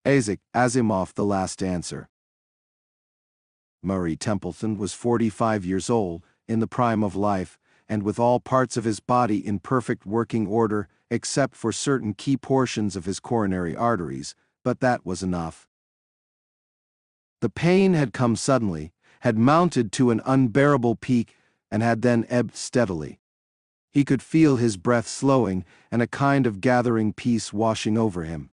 Isaac Asimov, The Last Answer. Murray Templeton was 45 years old, in the prime of life, and with all parts of his body in perfect working order except for certain key portions of his coronary arteries, but that was enough. The pain had come suddenly, had mounted to an unbearable peak, and had then ebbed steadily. He could feel his breath slowing and a kind of gathering peace washing over him.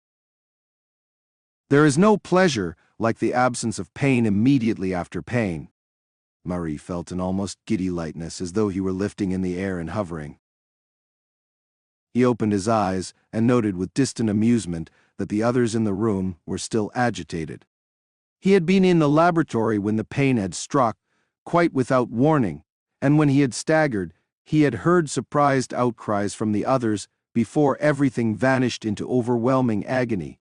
There is no pleasure like the absence of pain immediately after pain. Murray felt an almost giddy lightness, as though he were lifting in the air and hovering. He opened his eyes and noted with distant amusement that the others in the room were still agitated. He had been in the laboratory when the pain had struck, quite without warning, and when he had staggered, he had heard surprised outcries from the others before everything vanished into overwhelming agony.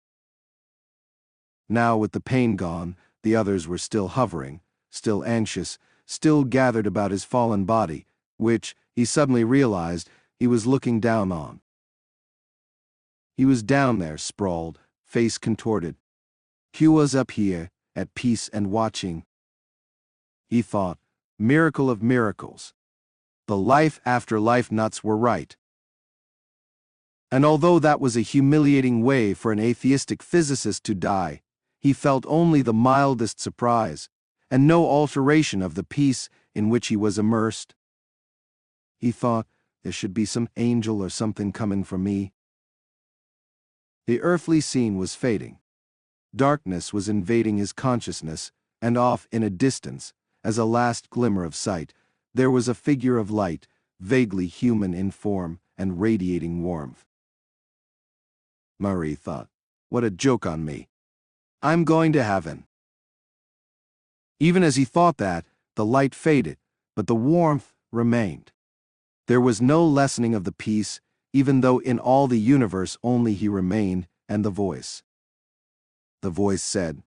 Now, with the pain gone, the others were still hovering, still anxious, still gathered about his fallen body, which, he suddenly realized, he was looking down on. He was down there, sprawled, face contorted. He was up here, at peace and watching. He thought, miracle of miracles. The life after life nuts were right. And although that was a humiliating way for an atheistic physicist to die, he felt only the mildest surprise, and no alteration of the peace in which he was immersed. He thought, there should be some angel or something coming for me. The earthly scene was fading. Darkness was invading his consciousness, and off in a distance, as a last glimmer of sight, there was a figure of light, vaguely human in form and radiating warmth. Murray thought, what a joke on me. I'm going to heaven. Even as he thought that, the light faded, but the warmth remained. There was no lessening of the peace, even though in all the universe only he remained, and the voice. The voice said,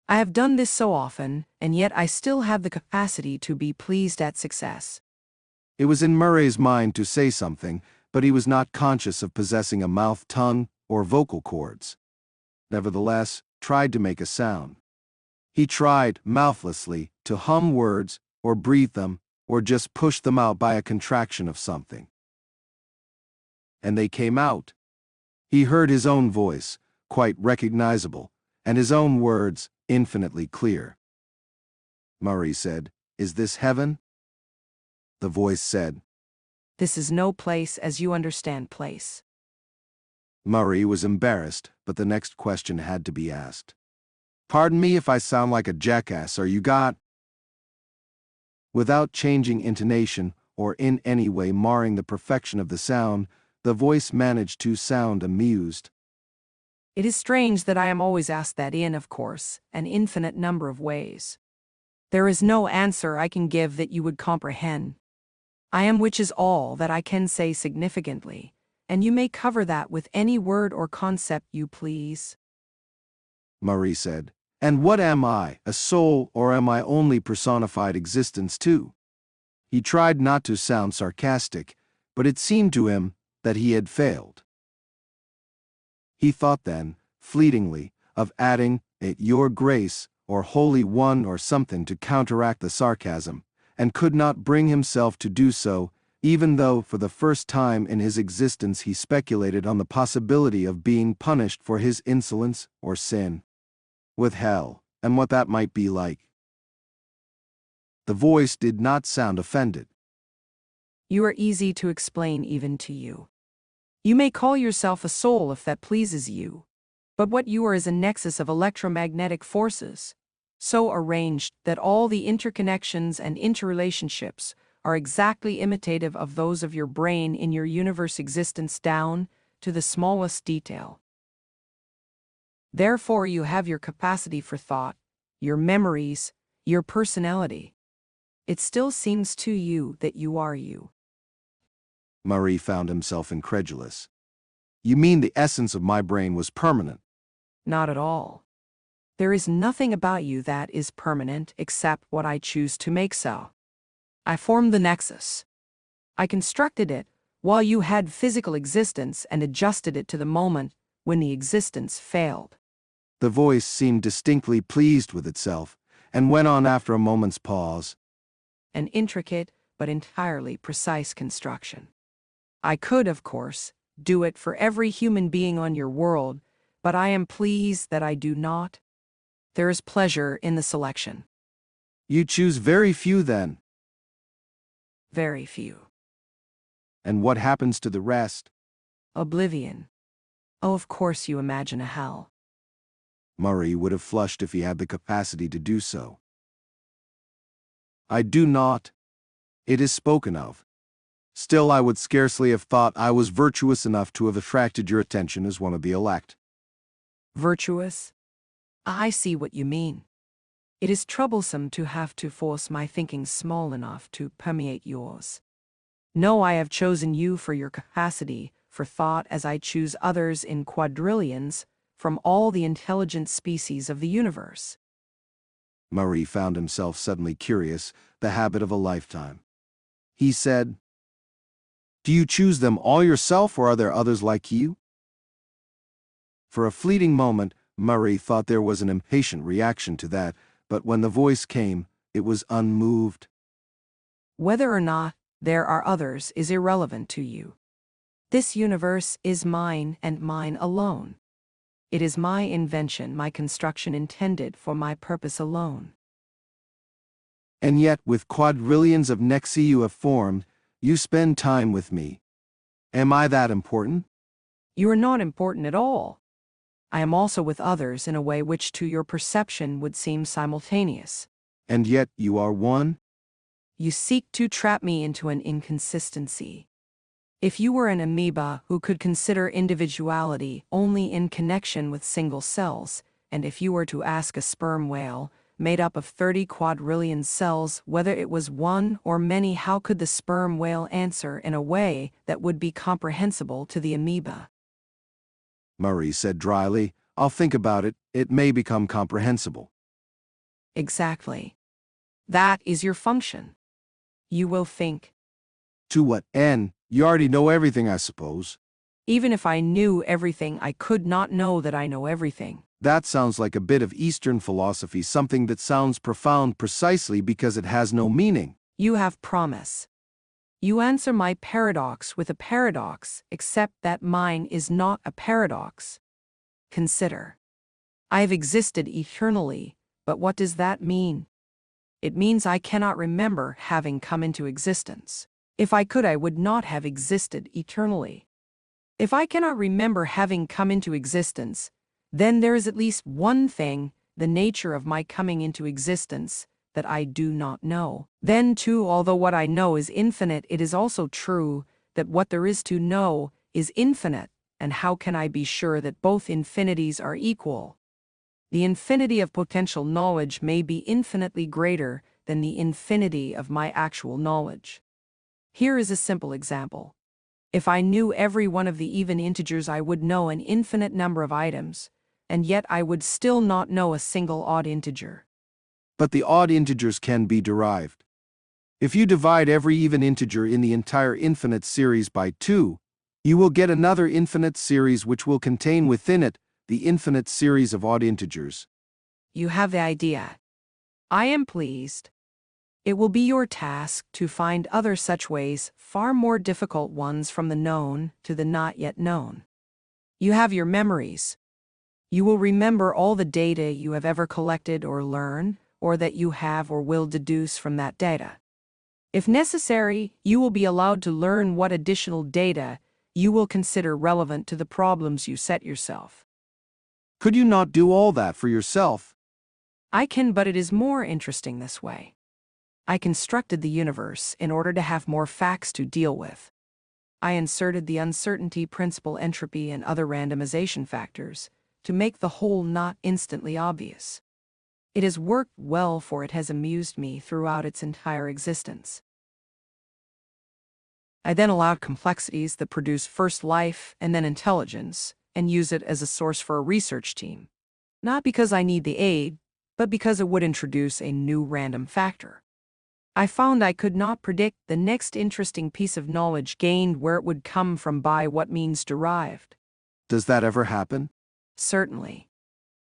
I have done this so often, and yet I still have the capacity to be pleased at success. It was in Murray's mind to say something, but he was not conscious of possessing a mouth, tongue, or vocal cords. Nevertheless, tried to make a sound. He tried, mouthlessly, to hum words, or breathe them, or just push them out by a contraction of something. And they came out. He heard his own voice, quite recognizable, and his own words, infinitely clear. Murray said, Is this heaven? The voice said, This is no place as you understand place. Murray was embarrassed, but the next question had to be asked. Pardon me if I sound like a jackass, you got? Without changing intonation, or in any way marring the perfection of the sound, the voice managed to sound amused. It is strange that I am always asked that in, of course, an infinite number of ways. There is no answer I can give that you would comprehend. I am, which is all that I can say significantly, and you may cover that with any word or concept you please. Murray said, And what am I, a soul, or am I only personified existence too? He tried not to sound sarcastic, but it seemed to him that he had failed. He thought then, fleetingly, of adding, Your Grace, or Holy One or something to counteract the sarcasm, and could not bring himself to do so, even though for the first time in his existence he speculated on the possibility of being punished for his insolence or sin. With hell, and what that might be like. The voice did not sound offended. You are easy to explain even to you. You may call yourself a soul if that pleases you, but what you are is a nexus of electromagnetic forces, so arranged that all the interconnections and interrelationships are exactly imitative of those of your brain in your universe existence down to the smallest detail. Therefore, you have your capacity for thought, your memories, your personality. It still seems to you that you are you. Murray found himself incredulous. You mean the essence of my brain was permanent? Not at all. There is nothing about you that is permanent except what I choose to make so. I formed the nexus. I constructed it while you had physical existence and adjusted it to the moment when the existence failed. The voice seemed distinctly pleased with itself, and went on after a moment's pause. An intricate but entirely precise construction. I could, of course, do it for every human being on your world, but I am pleased that I do not. There is pleasure in the selection. You choose very few then. Very few. And what happens to the rest? Oblivion. Oh, of course you imagine a hell. Murray would have flushed if he had the capacity to do so. I do not. It is spoken of. Still, I would scarcely have thought I was virtuous enough to have attracted your attention as one of the elect. Virtuous? I see what you mean. It is troublesome to have to force my thinking small enough to permeate yours. No, I have chosen you for your capacity for thought as I choose others in quadrillions from all the intelligent species of the universe. Murray found himself suddenly curious, the habit of a lifetime. He said, "Do you choose them all yourself, or are there others like you?" For a fleeting moment, Murray thought there was an impatient reaction to that, but when the voice came, it was unmoved. Whether or not there are others is irrelevant to you. This universe is mine and mine alone. It is my invention, my construction intended for my purpose alone. And yet, with quadrillions of nexi you have formed, you spend time with me. Am I that important? You are not important at all. I am also with others in a way which to your perception would seem simultaneous. And yet you are one? You seek to trap me into an inconsistency. If you were an amoeba who could consider individuality only in connection with single cells, and if you were to ask a sperm whale, made up of 30 quadrillion cells, whether it was one or many, how could the sperm whale answer in a way that would be comprehensible to the amoeba? Murray said dryly, "I'll think about it. It may become comprehensible." Exactly. That is your function. You will think. To what end? You already know everything, I suppose. Even if I knew everything, I could not know that I know everything. That sounds like a bit of Eastern philosophy, something that sounds profound precisely because it has no meaning. You have promise. You answer my paradox with a paradox, except that mine is not a paradox. Consider. I have existed eternally, but what does that mean? It means I cannot remember having come into existence. If I could, I would not have existed eternally. If I cannot remember having come into existence, then there is at least one thing, the nature of my coming into existence, that I do not know. Then too, although what I know is infinite, it is also true that what there is to know is infinite, and how can I be sure that both infinities are equal? The infinity of potential knowledge may be infinitely greater than the infinity of my actual knowledge. Here is a simple example. If I knew every one of the even integers, I would know an infinite number of items, and yet I would still not know a single odd integer. But the odd integers can be derived. If you divide every even integer in the entire infinite series by 2, you will get another infinite series which will contain within it the infinite series of odd integers. You have the idea. I am pleased. It will be your task to find other such ways, far more difficult ones, from the known to the not yet known. You have your memories. You will remember all the data you have ever collected or learned, or that you have or will deduce from that data. If necessary, you will be allowed to learn what additional data you will consider relevant to the problems you set yourself. Could you not do all that for yourself? I can, but it is more interesting this way. I constructed the universe in order to have more facts to deal with. I inserted the uncertainty principle, entropy, and other randomization factors to make the whole not instantly obvious. It has worked well, for it has amused me throughout its entire existence. I then allowed complexities that produce first life and then intelligence, and use it as a source for a research team. Not because I need the aid, but because it would introduce a new random factor. I found I could not predict the next interesting piece of knowledge gained, where it would come from, by what means derived. Does that ever happen? Certainly.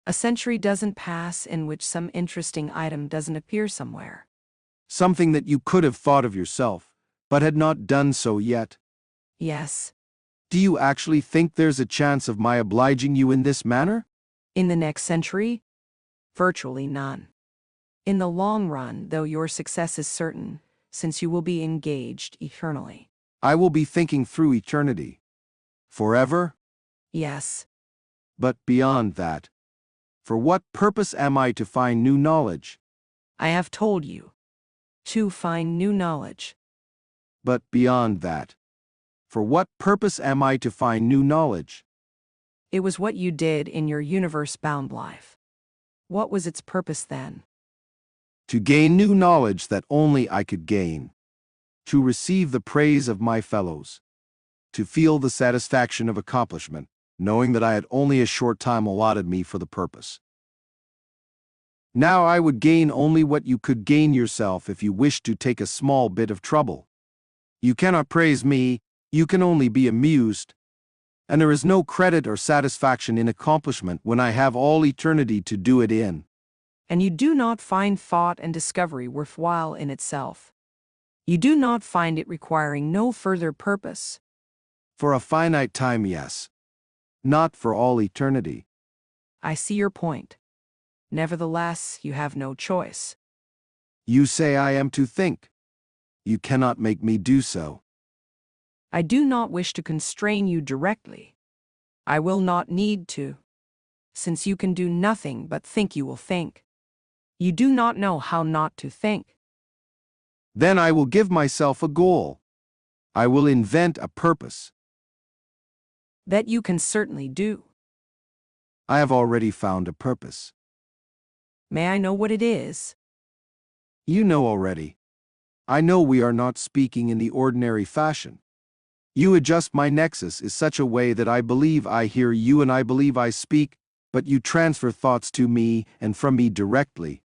A century doesn't pass in which some interesting item doesn't appear somewhere. Something that you could have thought of yourself, but had not done so yet. Yes. Do you actually think there's a chance of my obliging you in this manner? In the next century? Virtually none. In the long run, though, your success is certain, since you will be engaged eternally. I will be thinking through eternity. Forever? Yes. But beyond that, for what purpose am I to find new knowledge? I have told you. To find new knowledge. But beyond that, for what purpose am I to find new knowledge? It was what you did in your universe-bound life. What was its purpose then? To gain new knowledge that only I could gain. To receive the praise of my fellows. To feel the satisfaction of accomplishment, knowing that I had only a short time allotted me for the purpose. Now I would gain only what you could gain yourself if you wished to take a small bit of trouble. You cannot praise me, you can only be amused. And there is no credit or satisfaction in accomplishment when I have all eternity to do it in. And you do not find thought and discovery worthwhile in itself. You do not find it requiring no further purpose. For a finite time, yes. Not for all eternity. I see your point. Nevertheless, you have no choice. You say I am to think. You cannot make me do so. I do not wish to constrain you directly. I will not need to. Since you can do nothing but think, you will think. You do not know how not to think. Then I will give myself a goal. I will invent a purpose. That you can certainly do. I have already found a purpose. May I know what it is? You know already. I know we are not speaking in the ordinary fashion. You adjust my nexus in such a way that I believe I hear you and I believe I speak, but you transfer thoughts to me and from me directly.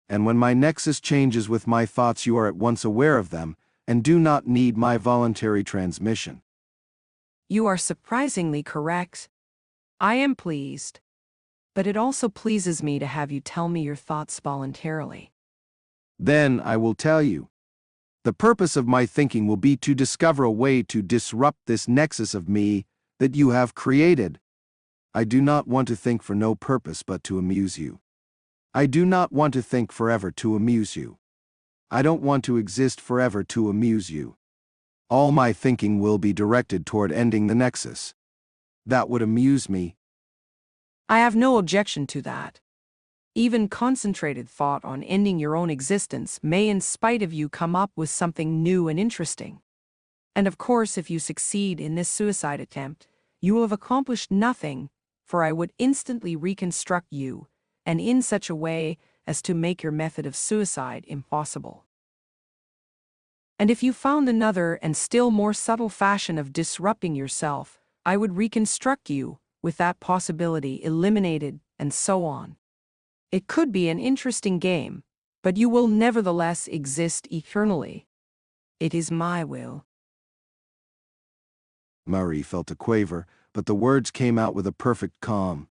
And when my nexus changes with my thoughts, you are at once aware of them and do not need my voluntary transmission. You are surprisingly correct. I am pleased. But it also pleases me to have you tell me your thoughts voluntarily. Then I will tell you. The purpose of my thinking will be to discover a way to disrupt this nexus of me that you have created. I do not want to think for no purpose but to amuse you. I do not want to think forever to amuse you. I don't want to exist forever to amuse you. All my thinking will be directed toward ending the nexus. That would amuse me. I have no objection to that. Even concentrated thought on ending your own existence may, in spite of you, come up with something new and interesting. And of course, if you succeed in this suicide attempt, you will have accomplished nothing, for I would instantly reconstruct you, and in such a way as to make your method of suicide impossible. And if you found another and still more subtle fashion of disrupting yourself, I would reconstruct you, with that possibility eliminated, and so on. It could be an interesting game, but you will nevertheless exist eternally. It is my will. Murray felt a quaver, but the words came out with a perfect calm.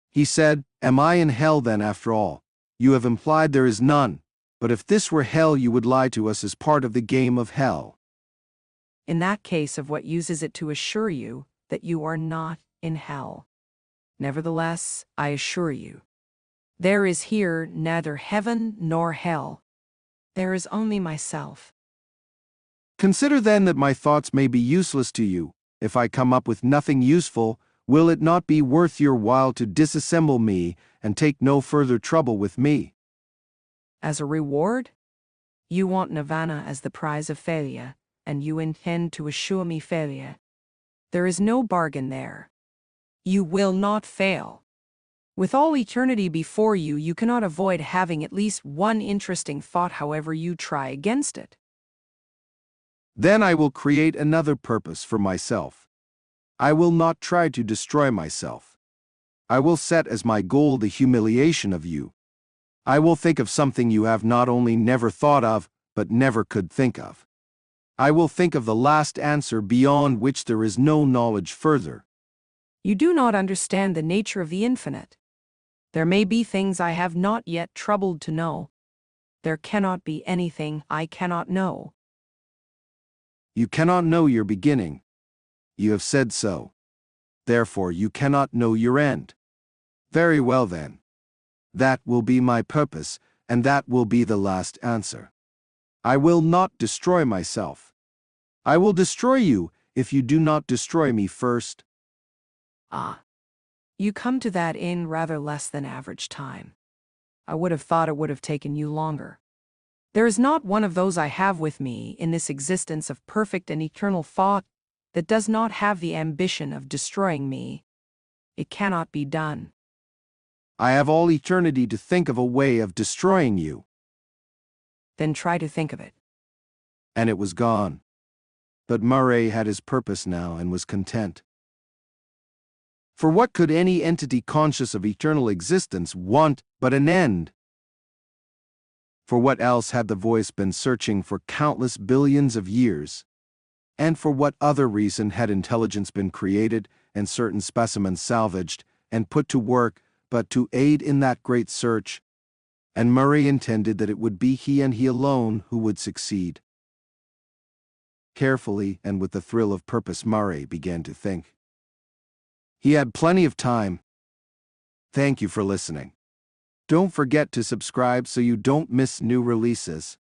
He said, "Am I in hell then after all? You have implied there is none, but if this were hell you would lie to us as part of the game of hell." In that case, of what use is it to assure you that you are not in hell? Nevertheless, I assure you, there is here neither heaven nor hell. There is only myself. Consider then that my thoughts may be useless to you. If I come up with nothing useful, will it not be worth your while to disassemble me and take no further trouble with me? As a reward? You want nirvana as the prize of failure, and you intend to assure me failure. There is no bargain there. You will not fail. With all eternity before you, you cannot avoid having at least one interesting thought, however you try against it. Then I will create another purpose for myself. I will not try to destroy myself. I will set as my goal the humiliation of you. I will think of something you have not only never thought of, but never could think of. I will think of the last answer beyond which there is no knowledge further. You do not understand the nature of the infinite. There may be things I have not yet troubled to know. There cannot be anything I cannot know. You cannot know your beginning. You have said so. Therefore you cannot know your end. Very well then. That will be my purpose, and that will be the last answer. I will not destroy myself. I will destroy you if you do not destroy me first. Ah. You come to that in rather less than average time. I would have thought it would have taken you longer. There is not one of those I have with me in this existence of perfect and eternal thought that does not have the ambition of destroying me. It cannot be done. I have all eternity to think of a way of destroying you. Then try to think of it. And it was gone. But Murray had his purpose now and was content. For what could any entity conscious of eternal existence want but an end? For what else had the voice been searching for countless billions of years? And for what other reason had intelligence been created and certain specimens salvaged and put to work but to aid in that great search? And Murray intended that it would be he and he alone who would succeed. Carefully and with the thrill of purpose, Murray began to think. He had plenty of time. Thank you for listening. Don't forget to subscribe so you don't miss new releases.